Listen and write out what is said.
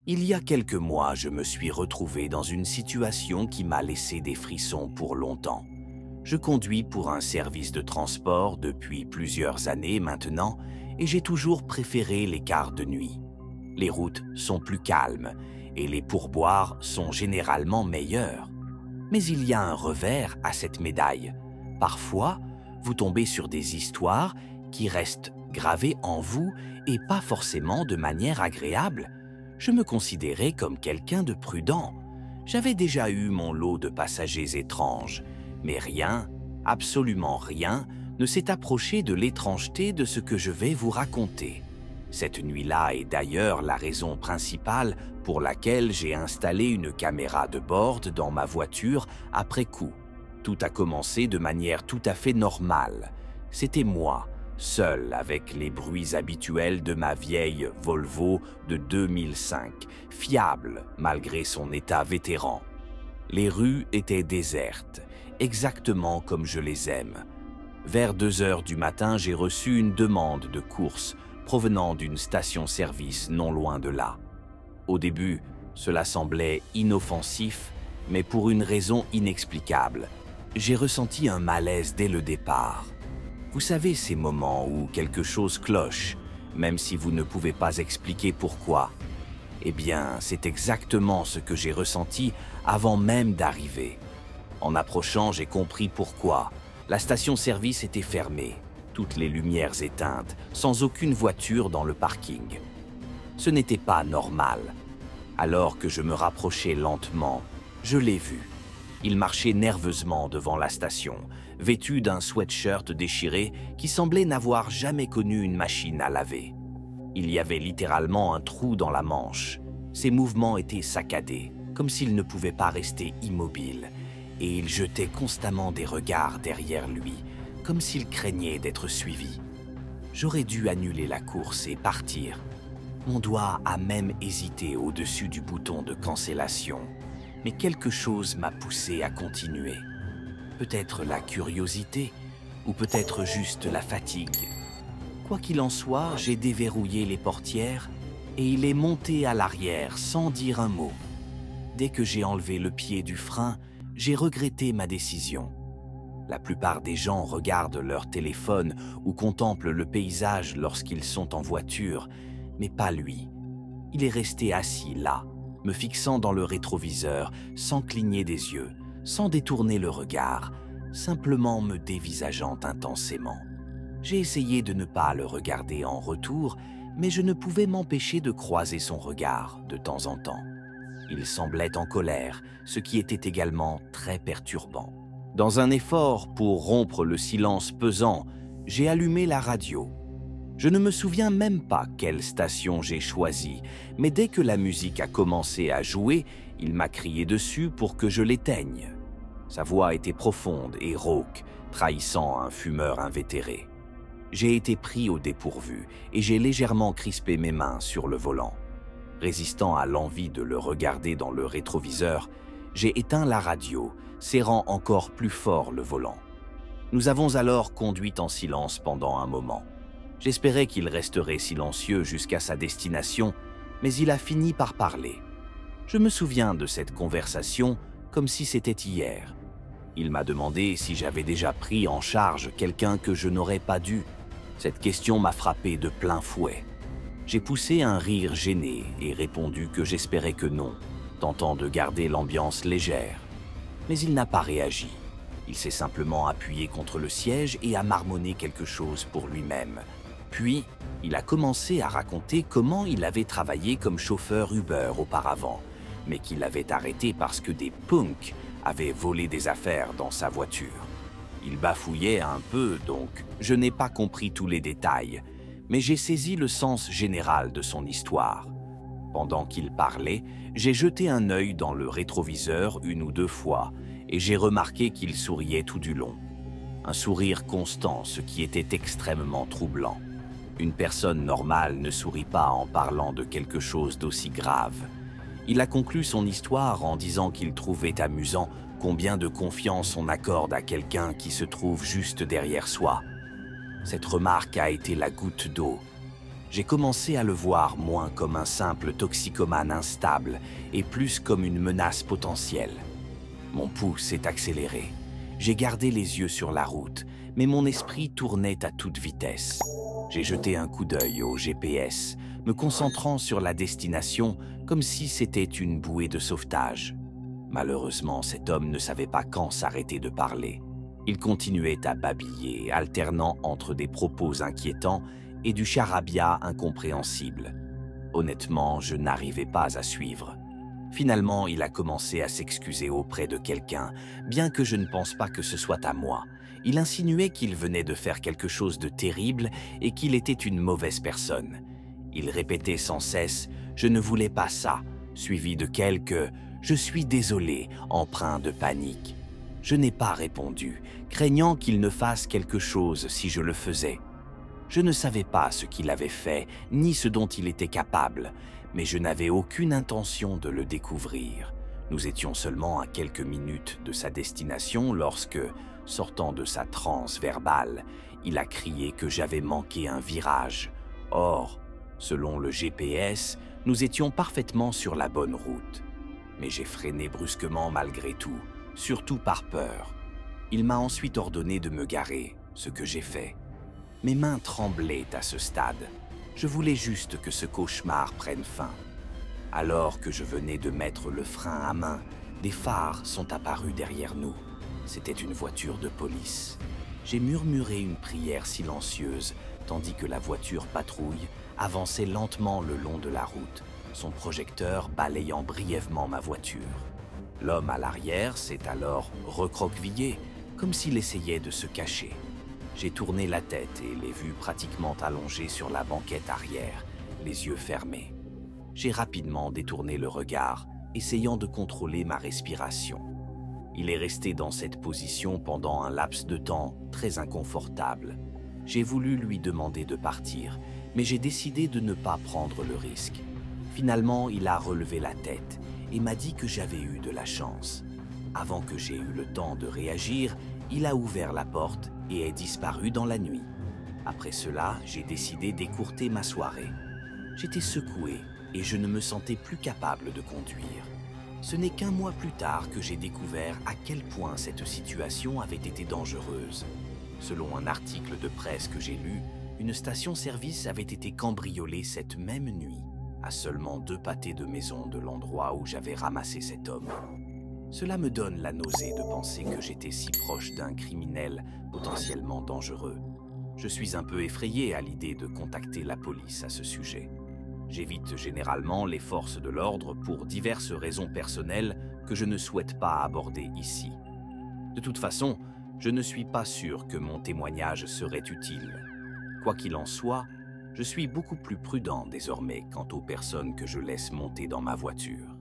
Il y a quelques mois, je me suis retrouvé dans une situation qui m'a laissé des frissons pour longtemps. Je conduis pour un service de transport depuis plusieurs années maintenant et j'ai toujours préféré les quarts de nuit. Les routes sont plus calmes et les pourboires sont généralement meilleurs. Mais il y a un revers à cette médaille. Parfois, vous tombez sur des histoires qui restent gravées en vous et pas forcément de manière agréable. Je me considérais comme quelqu'un de prudent. J'avais déjà eu mon lot de passagers étranges, mais rien, absolument rien, ne s'est approché de l'étrangeté de ce que je vais vous raconter. Cette nuit-là est d'ailleurs la raison principale pour laquelle j'ai installé une caméra de bord dans ma voiture après coup. Tout a commencé de manière tout à fait normale. C'était moi, seul avec les bruits habituels de ma vieille Volvo de 2005, fiable malgré son état vétéran. Les rues étaient désertes, exactement comme je les aime. Vers 2 heures du matin, j'ai reçu une demande de course provenant d'une station-service non loin de là. Au début, cela semblait inoffensif, mais pour une raison inexplicable. J'ai ressenti un malaise dès le départ. Vous savez ces moments où quelque chose cloche, même si vous ne pouvez pas expliquer pourquoi. Eh bien, c'est exactement ce que j'ai ressenti avant même d'arriver. En approchant, j'ai compris pourquoi. La station-service était fermée, toutes les lumières éteintes, sans aucune voiture dans le parking. Ce n'était pas normal. Alors que je me rapprochais lentement, je l'ai vu. Il marchait nerveusement devant la station, vêtu d'un sweatshirt déchiré qui semblait n'avoir jamais connu une machine à laver. Il y avait littéralement un trou dans la manche. Ses mouvements étaient saccadés, comme s'il ne pouvait pas rester immobile, et il jetait constamment des regards derrière lui, comme s'il craignait d'être suivi. J'aurais dû annuler la course et partir. Mon doigt a même hésité au-dessus du bouton de cancellation, mais quelque chose m'a poussé à continuer. Peut-être la curiosité, ou peut-être juste la fatigue. Quoi qu'il en soit, j'ai déverrouillé les portières et il est monté à l'arrière sans dire un mot. Dès que j'ai enlevé le pied du frein, j'ai regretté ma décision. La plupart des gens regardent leur téléphone ou contemplent le paysage lorsqu'ils sont en voiture, mais pas lui. Il est resté assis là, me fixant dans le rétroviseur, sans cligner des yeux, sans détourner le regard, simplement me dévisageant intensément. J'ai essayé de ne pas le regarder en retour, mais je ne pouvais m'empêcher de croiser son regard de temps en temps. Il semblait en colère, ce qui était également très perturbant. Dans un effort pour rompre le silence pesant, j'ai allumé la radio. Je ne me souviens même pas quelle station j'ai choisie, mais dès que la musique a commencé à jouer, il m'a crié dessus pour que je l'éteigne. Sa voix était profonde et rauque, trahissant un fumeur invétéré. J'ai été pris au dépourvu et j'ai légèrement crispé mes mains sur le volant. Résistant à l'envie de le regarder dans le rétroviseur, j'ai éteint la radio, serrant encore plus fort le volant. Nous avons alors conduit en silence pendant un moment. J'espérais qu'il resterait silencieux jusqu'à sa destination, mais il a fini par parler. Je me souviens de cette conversation comme si c'était hier. Il m'a demandé si j'avais déjà pris en charge quelqu'un que je n'aurais pas dû. Cette question m'a frappé de plein fouet. J'ai poussé un rire gêné et répondu que j'espérais que non, tentant de garder l'ambiance légère. Mais il n'a pas réagi. Il s'est simplement appuyé contre le siège et a marmonné quelque chose pour lui-même. Puis, il a commencé à raconter comment il avait travaillé comme chauffeur Uber auparavant, mais qu'il avait arrêté parce que des punks avaient volé des affaires dans sa voiture. Il bafouillait un peu, donc je n'ai pas compris tous les détails, mais j'ai saisi le sens général de son histoire. Pendant qu'il parlait, j'ai jeté un œil dans le rétroviseur 1 ou 2 fois et j'ai remarqué qu'il souriait tout du long. Un sourire constant, ce qui était extrêmement troublant. Une personne normale ne sourit pas en parlant de quelque chose d'aussi grave. Il a conclu son histoire en disant qu'il trouvait amusant combien de confiance on accorde à quelqu'un qui se trouve juste derrière soi. Cette remarque a été la goutte d'eau. J'ai commencé à le voir moins comme un simple toxicomane instable et plus comme une menace potentielle. Mon pouls s'est accéléré. J'ai gardé les yeux sur la route, mais mon esprit tournait à toute vitesse. J'ai jeté un coup d'œil au GPS, me concentrant sur la destination comme si c'était une bouée de sauvetage. Malheureusement, cet homme ne savait pas quand s'arrêter de parler. Il continuait à babiller, alternant entre des propos inquiétants et du charabia incompréhensible. Honnêtement, je n'arrivais pas à suivre. Finalement, il a commencé à s'excuser auprès de quelqu'un, bien que je ne pense pas que ce soit à moi. Il insinuait qu'il venait de faire quelque chose de terrible et qu'il était une mauvaise personne. Il répétait sans cesse « Je ne voulais pas ça », suivi de quelques « Je suis désolé », empreint de panique. Je n'ai pas répondu, craignant qu'il ne fasse quelque chose si je le faisais. Je ne savais pas ce qu'il avait fait, ni ce dont il était capable, mais je n'avais aucune intention de le découvrir. Nous étions seulement à quelques minutes de sa destination lorsque, sortant de sa transe verbale, il a crié que j'avais manqué un virage. Or, selon le GPS, nous étions parfaitement sur la bonne route. Mais j'ai freiné brusquement malgré tout, surtout par peur. Il m'a ensuite ordonné de me garer, ce que j'ai fait. Mes mains tremblaient à ce stade. Je voulais juste que ce cauchemar prenne fin. Alors que je venais de mettre le frein à main, des phares sont apparus derrière nous. C'était une voiture de police. J'ai murmuré une prière silencieuse, tandis que la voiture patrouille avançait lentement le long de la route, son projecteur balayant brièvement ma voiture. L'homme à l'arrière s'est alors recroquevillé, comme s'il essayait de se cacher. J'ai tourné la tête et l'ai vu pratiquement allongé sur la banquette arrière, les yeux fermés. J'ai rapidement détourné le regard, essayant de contrôler ma respiration. Il est resté dans cette position pendant un laps de temps très inconfortable. J'ai voulu lui demander de partir, mais j'ai décidé de ne pas prendre le risque. Finalement, il a relevé la tête et m'a dit que j'avais eu de la chance. Avant que j'aie eu le temps de réagir, il a ouvert la porte et est disparu dans la nuit. Après cela, j'ai décidé d'écourter ma soirée. J'étais secoué et je ne me sentais plus capable de conduire. Ce n'est qu'un mois plus tard que j'ai découvert à quel point cette situation avait été dangereuse. Selon un article de presse que j'ai lu, une station-service avait été cambriolée cette même nuit, à seulement 2 pâtés de maison de l'endroit où j'avais ramassé cet homme. Cela me donne la nausée de penser que j'étais si proche d'un criminel potentiellement dangereux. Je suis un peu effrayé à l'idée de contacter la police à ce sujet. J'évite généralement les forces de l'ordre pour diverses raisons personnelles que je ne souhaite pas aborder ici. De toute façon, je ne suis pas sûr que mon témoignage serait utile. Quoi qu'il en soit, je suis beaucoup plus prudent désormais quant aux personnes que je laisse monter dans ma voiture.